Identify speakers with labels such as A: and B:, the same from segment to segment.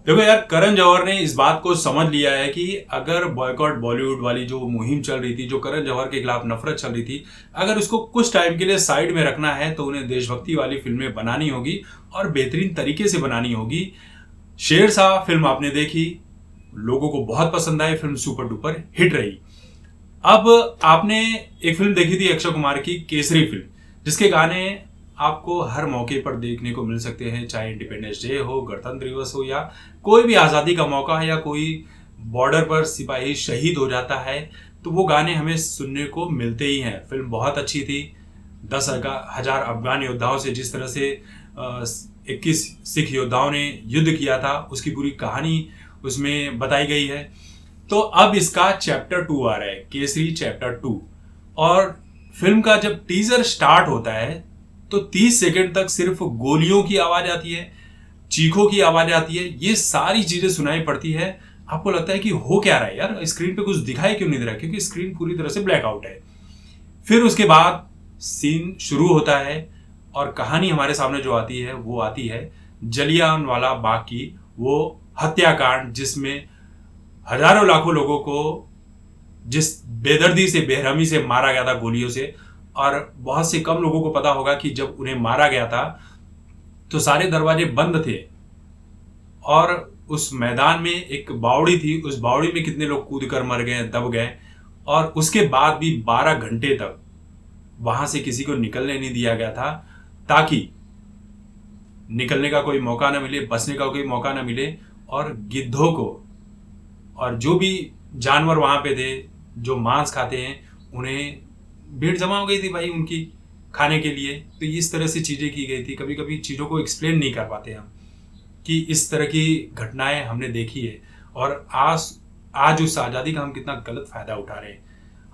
A: देखो यार, करण जौहर ने इस बात को समझ लिया है कि अगर बॉयकॉट बॉलीवुड वाली जो मुहिम चल रही थी, जो करण जौहर के खिलाफ नफरत चल रही थी, अगर उसको कुछ टाइम के लिए साइड में रखना है तो उन्हें देशभक्ति वाली फिल्में बनानी होगी और बेहतरीन तरीके से बनानी होगी। शेरशाह फिल्म आपने देखी, लोगों को बहुत पसंद आई, फिल्म सुपर डुपर हिट रही। अब आपने एक फिल्म देखी थी अक्षय कुमार की, केसरी फिल्म, जिसके गाने आपको हर मौके पर देखने को मिल सकते हैं, चाहे इंडिपेंडेंस डे हो, गणतंत्र दिवस हो, या कोई भी आज़ादी का मौका है, या कोई बॉर्डर पर सिपाही शहीद हो जाता है तो वो गाने हमें सुनने को मिलते ही हैं। फिल्म बहुत अच्छी थी। 10,000 अफगान योद्धाओं से जिस तरह से 21 सिख योद्धाओं ने युद्ध किया था, उसकी पूरी कहानी उसमें बताई गई है। तो अब इसका चैप्टर 2 आ रहा है, केसरी चैप्टर 2। और फिल्म का जब टीजर स्टार्ट होता है तो 30 सेकंड तक सिर्फ गोलियों की आवाज आती है, चीखों की आवाज आती है, ये सारी चीजें सुनाई पड़ती है। आपको लगता है कि हो क्या रहा है यार, स्क्रीन पे कुछ दिखाई क्यों नहीं दे रहा, क्योंकि स्क्रीन पूरी तरह से ब्लैकआउट है। फिर उसके बाद सीन शुरू होता है और कहानी हमारे सामने जो आती है वो आती है जलियांवाला बाग की, वो हत्याकांड जिसमें हजारों लाखों लोगों को जिस बेदर्दी से, बेरहमी से मारा गया था गोलियों से। और बहुत से कम लोगों को पता होगा कि जब उन्हें मारा गया था तो सारे दरवाजे बंद थे और उस मैदान में एक बावड़ी थी, उस बावड़ी में कितने लोग कूद कर मर गए, दब गए। और उसके बाद भी 12 घंटे तक वहां से किसी को निकलने नहीं दिया गया था, ताकि निकलने का कोई मौका ना मिले, बचने का कोई मौका ना मिले। और गिद्धों को और जो भी जानवर वहां पे थे जो मांस खाते हैं, उन्हें भीड़ जमा हो गई थी भाई उनकी खाने के लिए। तो इस तरह से चीजें की गई थी। कभी कभी चीजों को एक्सप्लेन नहीं कर पाते हम कि इस तरह की घटनाएं हमने देखी है, और आज उस आज़ादी का हम कितना गलत फायदा उठा रहे हैं।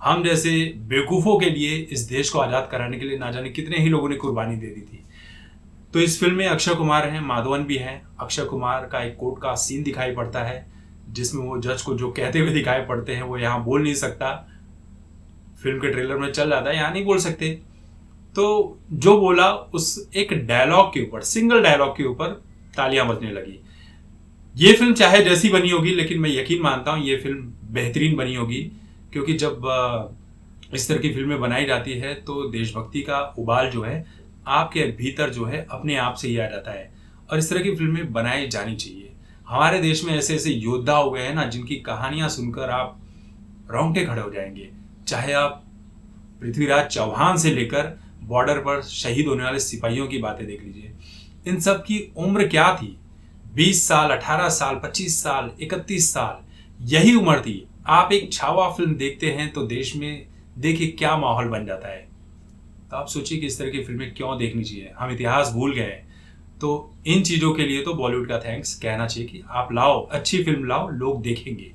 A: हम जैसे बेवकूफ़ों के लिए इस देश को आज़ाद कराने के लिए ना जाने कितने ही लोगों ने कुर्बानी दे दी थी। तो इस फिल्म में अक्षय कुमार हैं, माधवन भी हैं। अक्षय कुमार का एक कोर्ट का सीन दिखाई पड़ता है जिसमें वो जज को जो कहते हुए दिखाई पड़ते हैं वो यहाँ बोल नहीं सकता। फिल्म के ट्रेलर में चल जाता है, यहाँ नहीं बोल सकते। तो जो बोला उस एक डायलॉग के ऊपर, सिंगल डायलॉग के ऊपर तालियां बजने लगी। ये फिल्म चाहे जैसी बनी होगी, लेकिन मैं यकीन मानता हूँ ये फिल्म बेहतरीन बनी होगी, क्योंकि जब इस तरह की फिल्में बनाई जाती है तो देशभक्ति का उबाल जो है आपके भीतर जो है अपने आप से ही आ जाता है। और इस तरह की फिल्में बनाई जानी चाहिए। हमारे देश में ऐसे ऐसे योद्धा हो गए हैं ना, जिनकी कहानियां सुनकर आप रोंगटे खड़े हो जाएंगे। चाहे आप पृथ्वीराज चौहान से लेकर बॉर्डर पर शहीद होने वाले सिपाहियों की बातें देख लीजिए। इन सब की उम्र क्या थी? 20 साल, 18 साल, 25 साल, 31 साल, यही उम्र थी। आप एक छावा फिल्म देखते हैं तो देश में देखिए क्या माहौल बन जाता है। तो आप सोचिए कि इस तरह की फिल्में क्यों देखनी चाहिए। हम इतिहास भूल गए। तो इन चीज़ों के लिए तो बॉलीवुड का थैंक्स कहना चाहिए कि आप लाओ, अच्छी फिल्म लाओ, लोग देखेंगे।